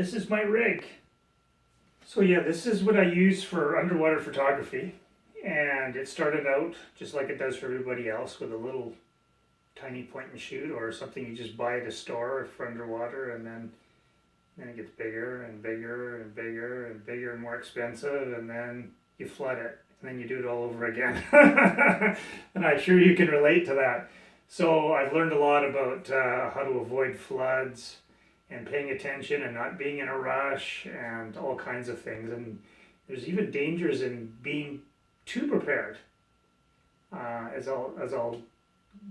this is my rig. So yeah, this is what I use for underwater photography. And it started out just like it does for everybody else with a little tiny point and shoot or something you just buy at a store for underwater, and then it gets bigger and bigger and bigger and bigger and more expensive, and then you flood it and then you do it all over again. And I'm sure you can relate to that. So I've learned a lot about how to avoid floods and paying attention and not being in a rush and all kinds of things. And there's even dangers in being too prepared, as I'll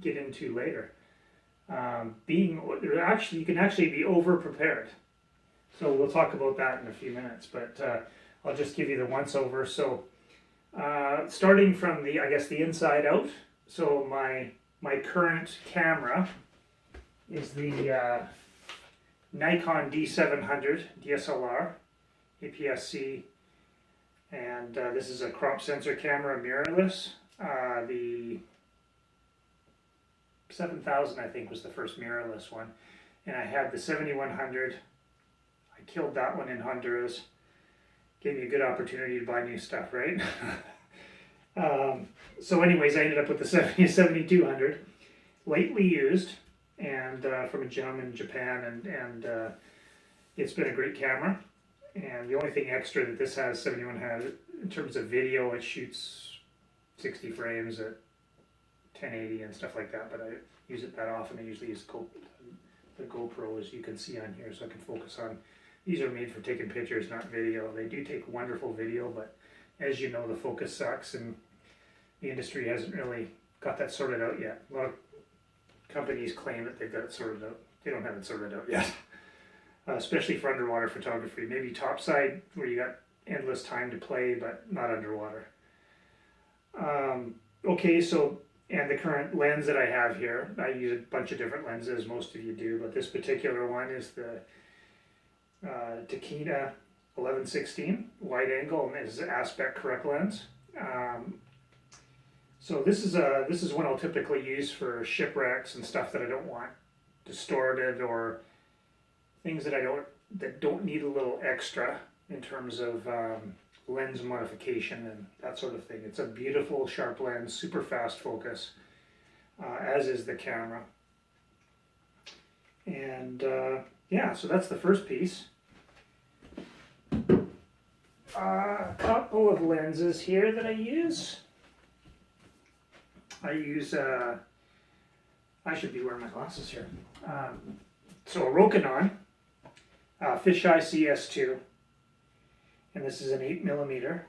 get into later. You can actually be over prepared. So we'll talk about that in a few minutes, but I'll just give you the once over. So starting from the inside out. So my current camera is the Nikon D700 DSLR APS-C, and this is a crop sensor camera, mirrorless. The 7000 I think was the first mirrorless one, and I had the 7100. I killed that one in Honduras. Gave me a good opportunity to buy new stuff, right? So anyways, I ended up with the 7200, lightly used, and from a gentleman in Japan, and it's been a great camera. And the only thing extra that this has, 71 has, in terms of video, it shoots 60 frames at 1080 and stuff like that, but I use it that often. I usually use the GoPro, as you can see on here, so I can focus on. These are made for taking pictures, not video. They do take wonderful video, but as you know, the focus sucks, and the industry hasn't really got that sorted out yet. A lot of companies claim that they've got it sorted out. They don't have it sorted out yet, especially for underwater photography. Maybe topside, where you got endless time to play, but not underwater. Okay, so, and the current lens that I have here, I use a bunch of different lenses, most of you do, but this particular one is the Takina 1116 wide angle, and is an aspect correct lens. So this is one I'll typically use for shipwrecks and stuff that I don't want distorted, or things that don't need a little extra in terms of lens modification and that sort of thing. It's a beautiful sharp lens, super fast focus, as is the camera. And yeah, so that's the first piece. A couple of lenses here that I use. I should be wearing my glasses here. So a Rokinon fisheye CS2, and this is an 8mm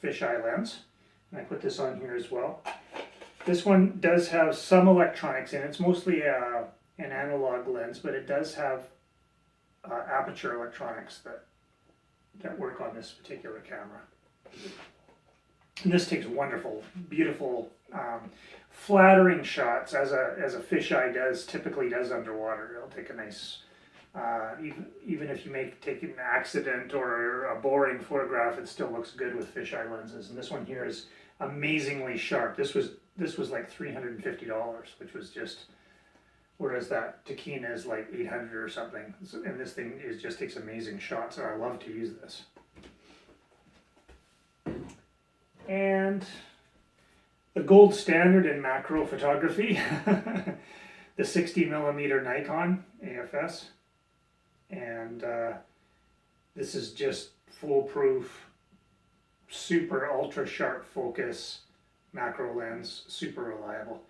fisheye lens, and I put this on here as well. This one does have some electronics in it. It's mostly an analog lens, but it does have aperture electronics that work on this particular camera. And this takes wonderful, beautiful, flattering shots, as a fisheye typically does underwater. It'll take a nice, even if you take an accident or a boring photograph, it still looks good with fisheye lenses. And this one here is amazingly sharp. This was like $350, which was just, whereas that Takina is like 800 or something. And this thing just takes amazing shots, and I love to use this. And the gold standard in macro photography, the 60mm Nikon AFS, and this is just foolproof, super ultra sharp focus macro lens, super reliable.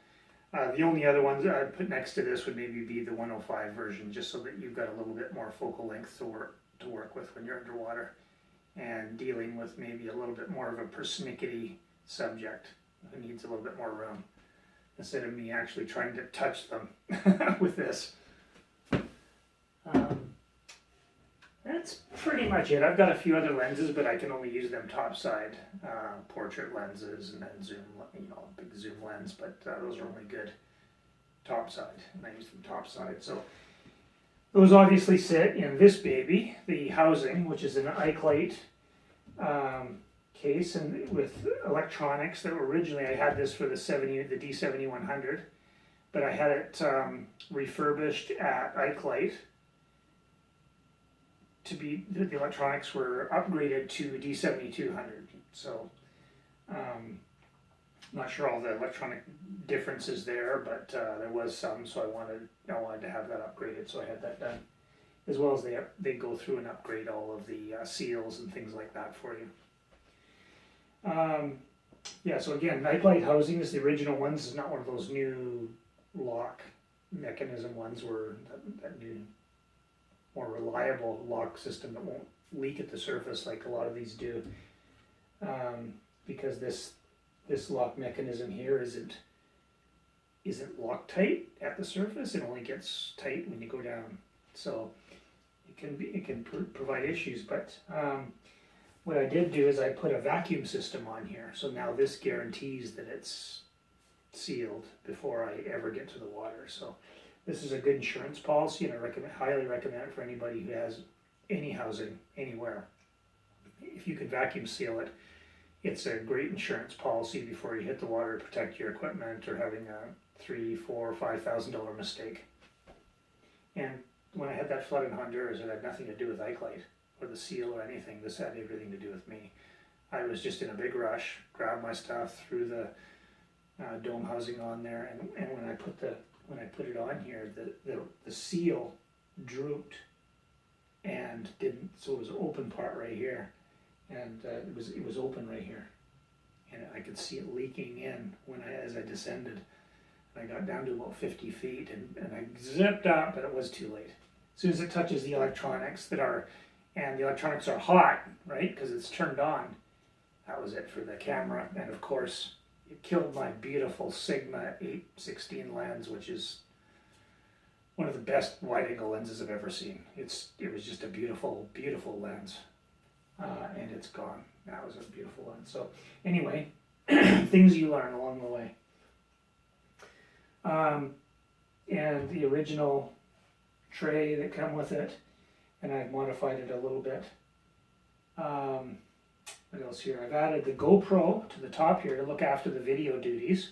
The only other ones I'd put next to this would maybe be the 105 version, just so that you've got a little bit more focal length to work with when you're underwater, and dealing with maybe a little bit more of a persnickety subject who needs a little bit more room, instead of me actually trying to touch them with this. That's pretty much it. I've got a few other lenses, but I can only use them topside, portrait lenses, and then zoom, big zoom lens, but those are only good topside, and I use them topside. So those obviously sit in this baby, the housing, which is an iClite case, and with electronics that were originally, I had this for the D7100, but I had it refurbished at iClite, the electronics were upgraded to D7200. So not sure all the electronic differences there, but there was some, so I wanted to have that upgraded, so I had that done. As well as they go through and upgrade all of the seals and things like that for you. Yeah, so again, night light housings, the original ones, is not one of those new lock mechanism ones, where that new, more reliable lock system that won't leak at the surface like a lot of these do. Because this lock mechanism here isn't Loctite at the surface. It only gets tight when you go down. So it can provide issues. But what I did do is I put a vacuum system on here. So now this guarantees that it's sealed before I ever get to the water. So this is a good insurance policy, and I highly recommend it for anybody who has any housing anywhere. If you can vacuum seal it, it's a great insurance policy before you hit the water to protect your equipment or having a $3,000, $4,000, $5,000 mistake. And when I had that flood in Honduras, it had nothing to do with Ikelite or the seal or anything. This had everything to do with me. I was just in a big rush, grabbed my stuff, threw the dome housing on there, and when I put it on here, the seal drooped and didn't. So it was an open part right here. And it was open right here, and I could see it leaking in as I descended. And I got down to about 50 feet, and I zipped up, but it was too late. As soon as it touches the electronics and the electronics are hot, right, because it's turned on, that was it for the camera. And of course, it killed my beautiful Sigma 816 lens, which is one of the best wide-angle lenses I've ever seen. It was just a beautiful, beautiful lens. And it's gone. That was a beautiful one. So anyway, things you learn along the way. And the original tray that come with it, and I've modified it a little bit. What else here? I've added the GoPro to the top here to look after the video duties.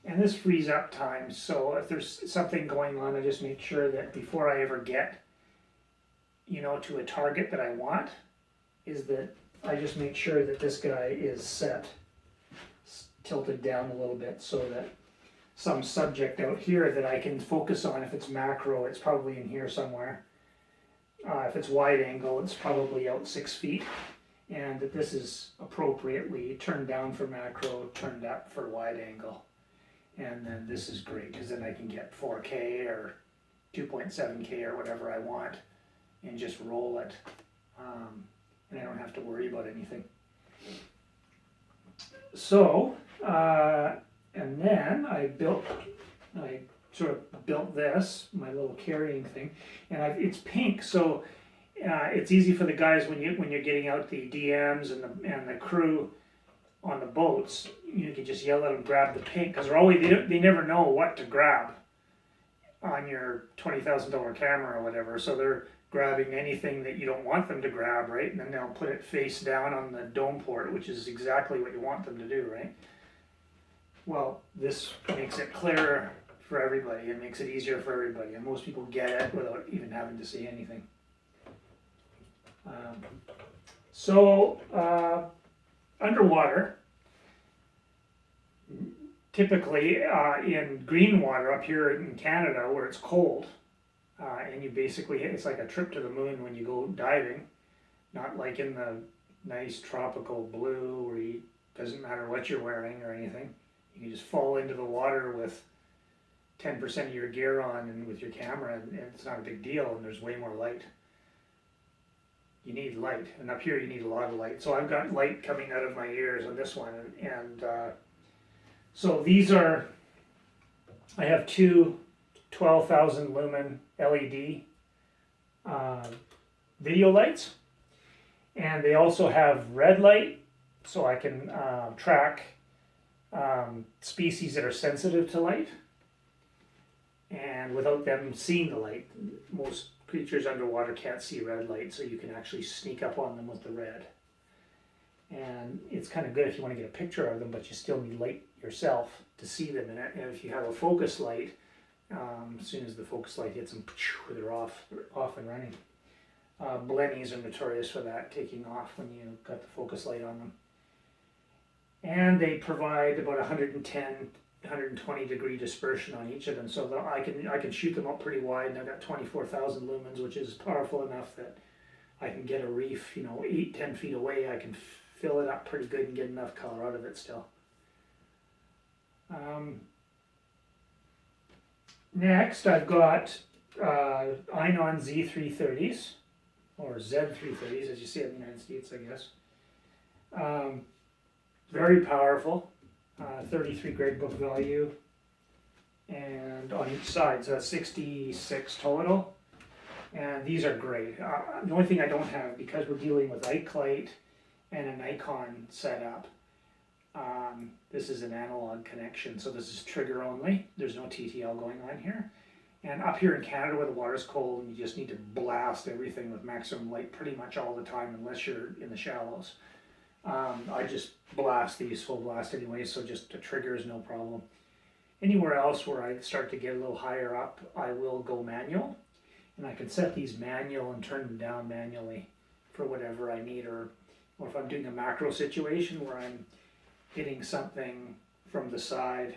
And this frees up time, so if there's something going on, I just make sure that before I ever get, to a target that I want, is that I just make sure that this guy is set, tilted down a little bit, so that some subject out here that I can focus on, if it's macro, it's probably in here somewhere. If it's wide angle, it's probably out 6 feet, and that this is appropriately turned down for macro, turned up for wide angle. And then this is great, because then I can get 4K or 2.7K or whatever I want and just roll it. And I don't have to worry about anything. So, and then I sort of built this, my little carrying thing, and it's pink, so it's easy for the guys when you're getting out the DMs and the crew on the boats. You can just yell at them, grab the pink, because they never know what to grab on your $20,000 camera or whatever. So they're grabbing anything that you don't want them to grab, right? And then they'll put it face down on the dome port, which is exactly what you want them to do, right? Well, this makes it clearer for everybody. It makes it easier for everybody, and most people get it without even having to say anything. Underwater, typically in green water up here in Canada where it's cold, and you basically, it's like a trip to the moon when you go diving, not like in the nice tropical blue where it doesn't matter what you're wearing or anything. You can just fall into the water with 10% of your gear on and with your camera, and it's not a big deal, and there's way more light. You need light, and up here you need a lot of light. So I've got light coming out of my ears on this one, and so these are, I have two 12,000 lumen LED video lights, and they also have red light, so I can track species that are sensitive to light, and without them seeing the light. Most creatures underwater can't see red light, so you can actually sneak up on them with the red. And it's kind of good if you want to get a picture of them, but you still need light yourself to see them. And if you have a focus light, as soon as the focus light hits them, they're off and running. Blennies are notorious for that, taking off when you got the focus light on them. And they provide about 110, 120 degree dispersion on each of them, so that I can shoot them up pretty wide, and I've got 24,000 lumens, which is powerful enough that I can get a reef, 8-10 feet away. I can fill it up pretty good and get enough color out of it still. Next, I've got Einon Z330s, or Z330s, as you see in the United States, I guess. Very powerful, 33 grade book value, and on each side, so that's 66 total. And these are great. The only thing I don't have, because we're dealing with Ikelite and a Nikon setup, this is an analog connection, so this is trigger only. There's no TTL going on here. And up here in Canada where the water's cold and you just need to blast everything with maximum light pretty much all the time unless you're in the shallows. I just blast these full blast anyway, so just a trigger is no problem. Anywhere else where I start to get a little higher up, I will go manual. And I can set these manual and turn them down manually for whatever I need, or if I'm doing a macro situation where I'm hitting something from the side,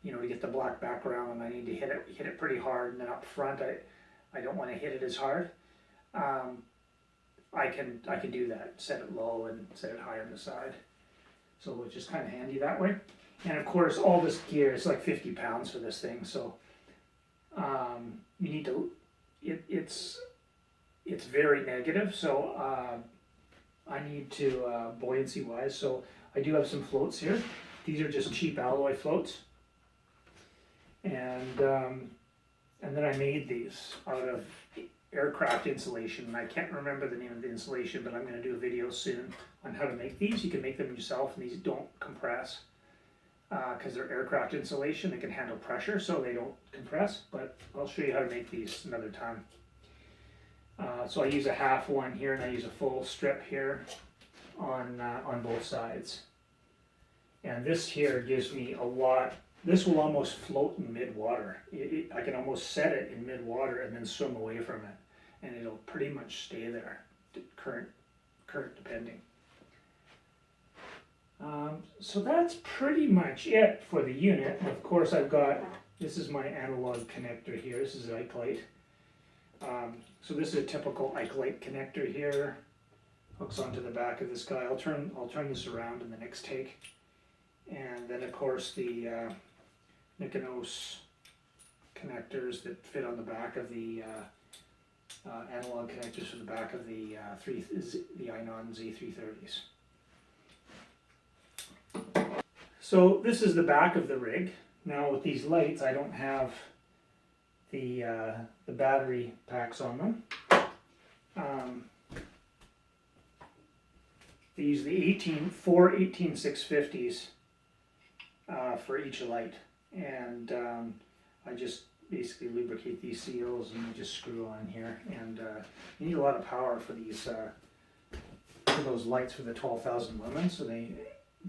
to get the black background, and I need to hit it pretty hard, and then up front I don't want to hit it as hard. I can do that, set it low and set it high on the side. So it's just kind of handy that way. And of course, all this gear is like 50 pounds for this thing, so you need to. It's very negative, so I need to buoyancy wise. So I do have some floats here. These are just cheap alloy floats, and then I made these out of aircraft insulation. And I can't remember the name of the insulation, but I'm going to do a video soon on how to make these. You can make them yourself, and these don't compress because they're aircraft insulation. They can handle pressure, so they don't compress, but I'll show you how to make these another time. So I use a half one here, and I use a full strip here on both sides. And this here gives me a lot. This will almost float in mid-water. I can almost set it in mid-water and then swim away from it, and it'll pretty much stay there, current depending. So that's pretty much it for the unit. Of course, this is my analog connector here. This is Ikelite. So this is a typical Ikelite connector here. Hooks onto the back of this guy. I'll turn this around in the next take. And then of course the Nikonos connectors that fit on the back of the analog connectors for the back of the Einon Z330s. So this is the back of the rig. Now with these lights, I don't have the battery packs on them. They use the 4 18650s for each light, and I just basically lubricate these seals and just screw on here. And you need a lot of power for these for those lights for the 12,000 lumens.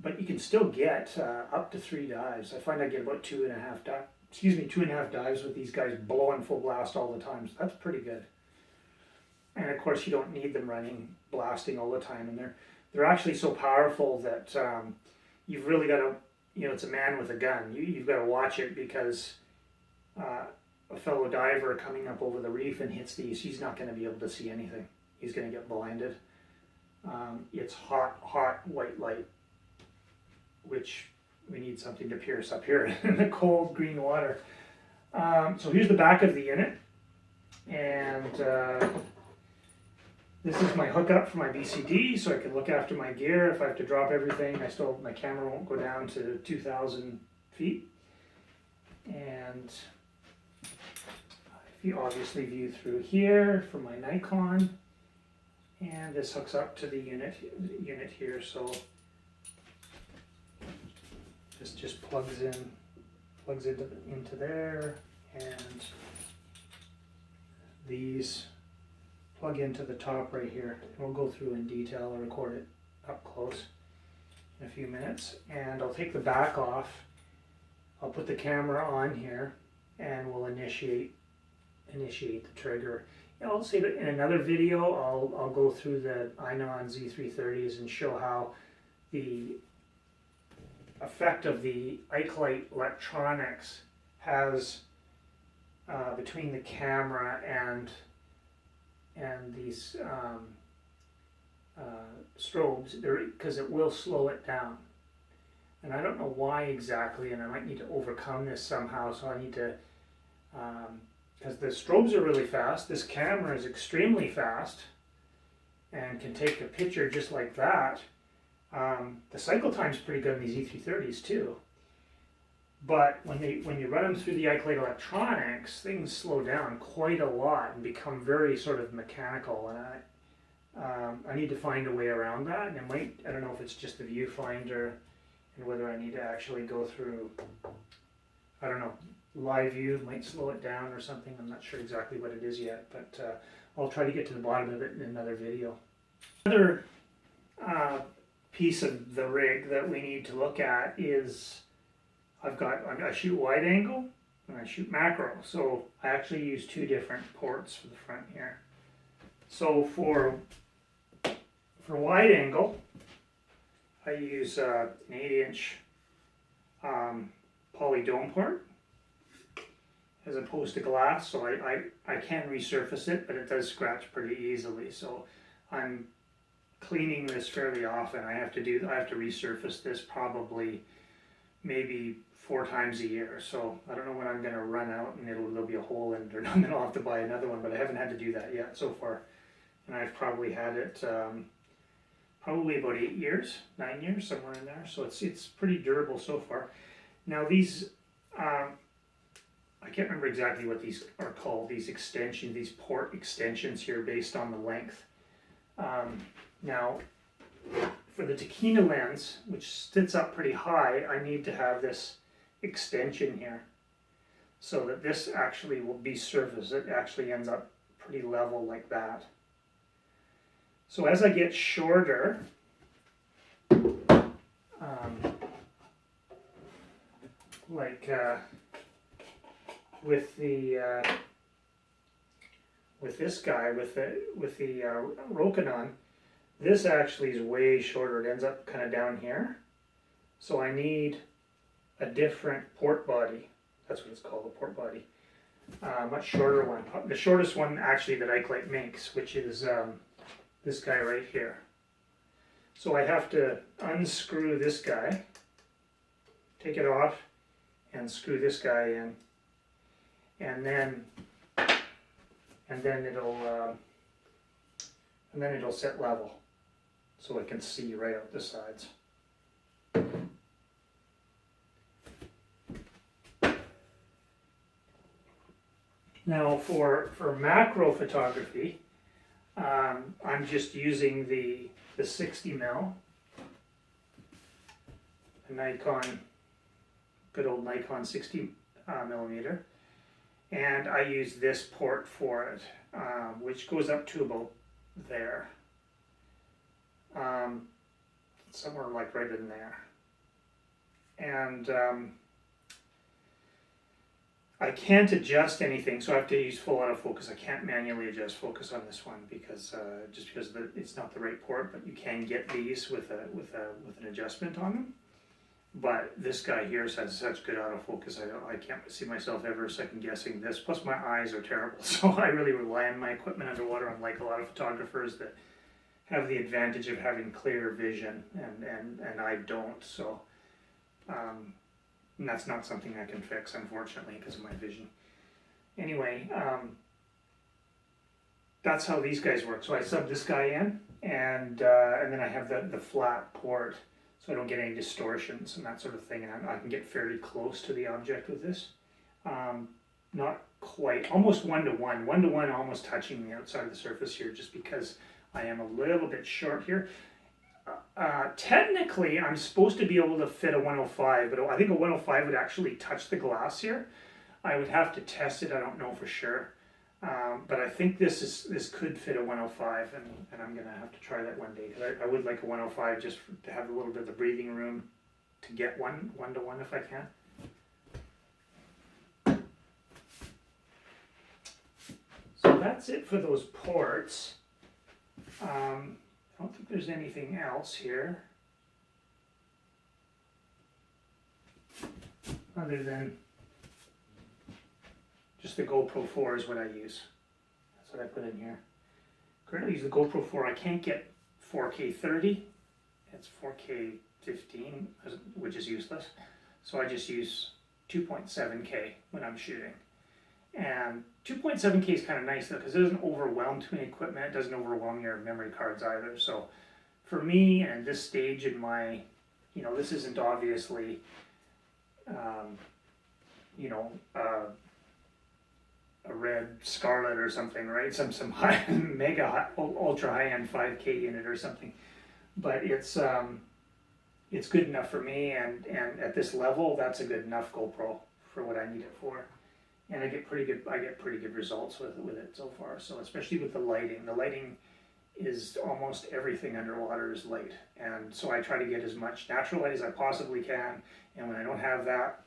But you can still get up to 3 dives. I find I get about 2.5 dives with these guys blowing full blast all the time. So that's pretty good. And of course, you don't need them running blasting all the time. And they're actually so powerful that you've really got to, it's a man with a gun. You've got to watch it, because a fellow diver coming up over the reef and hits these, he's not going to be able to see anything. He's going to get blinded. It's hot white light, which we need something to pierce up here in the cold green water. So here's the back of the unit, and this is my hookup for my BCD, so I can look after my gear. If I have to drop everything, my camera won't go down to 2,000 feet. And if you obviously view through here for my Nikon, and this hooks up to the unit here, so this just plugs into there, and these plug into the top right here. We'll go through in detail. I'll record it up close in a few minutes, and I'll take the back off. I'll put the camera on here, and we'll initiate the trigger. I'll say that in another video, I'll go through the Inon Z330s and show how the effect of the Ikelite electronics has between the camera and these strobes, because it will slow it down. And I don't know why exactly, and I might need to overcome this somehow, so I need to, because the strobes are really fast, this camera is extremely fast, and can take a picture just like that. The cycle time's pretty good in these E330s too. But when you run them through the Ikelite electronics, things slow down quite a lot and become very sort of mechanical. And I need to find a way around that. And I don't know if it's just the viewfinder and whether I need to actually go through, I don't know, live view might slow it down or something. I'm not sure exactly what it is yet, but I'll try to get to the bottom of it in another video. Another piece of the rig that we need to look at is I shoot wide angle and I shoot macro, so I actually use two different ports for the front here. So for wide angle, I use an 8-inch poly dome port as opposed to glass, so I can resurface it, but it does scratch pretty easily. So I'm cleaning this fairly often. I have to resurface this probably maybe 4 times a year. So I don't know when I'm going to run out and there'll be a hole in it, or then I'll have to buy another one. But I haven't had to do that yet so far, and I've probably had it probably about 8 years, 9 years, somewhere in there. So it's pretty durable so far. Now these I can't remember exactly what these are called. These extensions, these port extensions here, based on the length. Now, for the Tachyna lens, which sits up pretty high, I need to have this extension here so that this actually will be surface. It actually ends up pretty level like that. So as I get shorter, with this guy, with the Rokinon, this actually is way shorter. It ends up kind of down here. So I need a different port body. That's what it's called, a port body. Much shorter one. The shortest one actually that Ikelite makes, which is this guy right here. So I have to unscrew this guy, take it off, and screw this guy in, and then it'll set level, so I can see right out the sides. Now for macro photography, I'm just using the 60mm, a Nikon, good old Nikon 60 millimeter, and I use this port for it, which goes up to about there, somewhere like right in there. And I can't adjust anything, so I have to use full autofocus. I can't manually adjust focus on this one because just because it's not the right port. But you can get these with an adjustment on them. But this guy here has such good autofocus. I can't see myself ever second guessing this. Plus my eyes are terrible, so I really rely on my equipment underwater. Unlike a lot of photographers that have the advantage of having clear vision, and I don't. So. And that's not something I can fix, unfortunately, because of my vision. Anyway, that's how these guys work. So I sub this guy in, and then I have the flat port, so I don't get any distortions and that sort of thing, and I can get fairly close to the object with this. Not quite, almost 1-to-1, almost touching the outside of the surface here, just because I am a little bit short here. Technically, I'm supposed to be able to fit a 105, but I think a 105 would actually touch the glass here. I would have to test it. I don't know for sure, but I think this could fit a 105, and I'm gonna have to try that one day, because I would like a 105 just to have a little bit of the breathing room to get 1-to-1 if I can. So that's it for those ports. I don't think there's anything else here. Other than just the GoPro 4 is what I use. That's what I put in here. Currently use the GoPro 4. I can't get 4K 30. It's 4K 15, which is useless. So I just use 2.7K when I'm shooting. And 2.7K is kind of nice though, because it doesn't overwhelm too many equipment. It doesn't overwhelm your memory cards either. So for me, and this stage in my, you know, this isn't obviously, you know, a red Scarlet or something, right? Some high, mega high, ultra high end 5K unit or something. But it's good enough for me, and at this level, that's a good enough GoPro for what I need it for. And I get pretty good results with it so far. So especially with the lighting is almost everything underwater is light, and so I try to get as much natural light as I possibly can. And when I don't have that,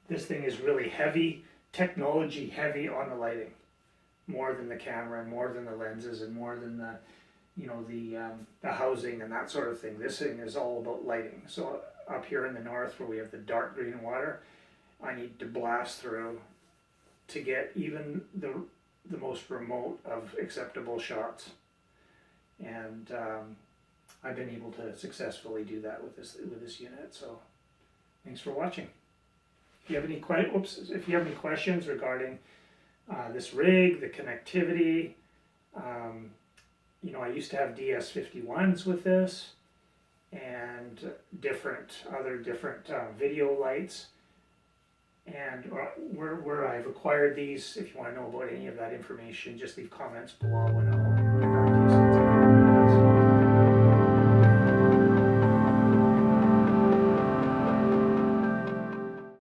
this thing is really heavy, technology heavy on the lighting, more than the camera, and more than the lenses, and more than the, you know, the housing and that sort of thing. This thing is all about lighting. So up here in the north, where we have the dark green water, I need to blast through to get even the most remote of acceptable shots. And I've been able to successfully do that with this unit. So thanks for watching. If you have any questions regarding this rig, the connectivity, you know, I used to have DS51s with this, and other different video lights. And where I've acquired these, if you want to know about any of that information, just leave comments below and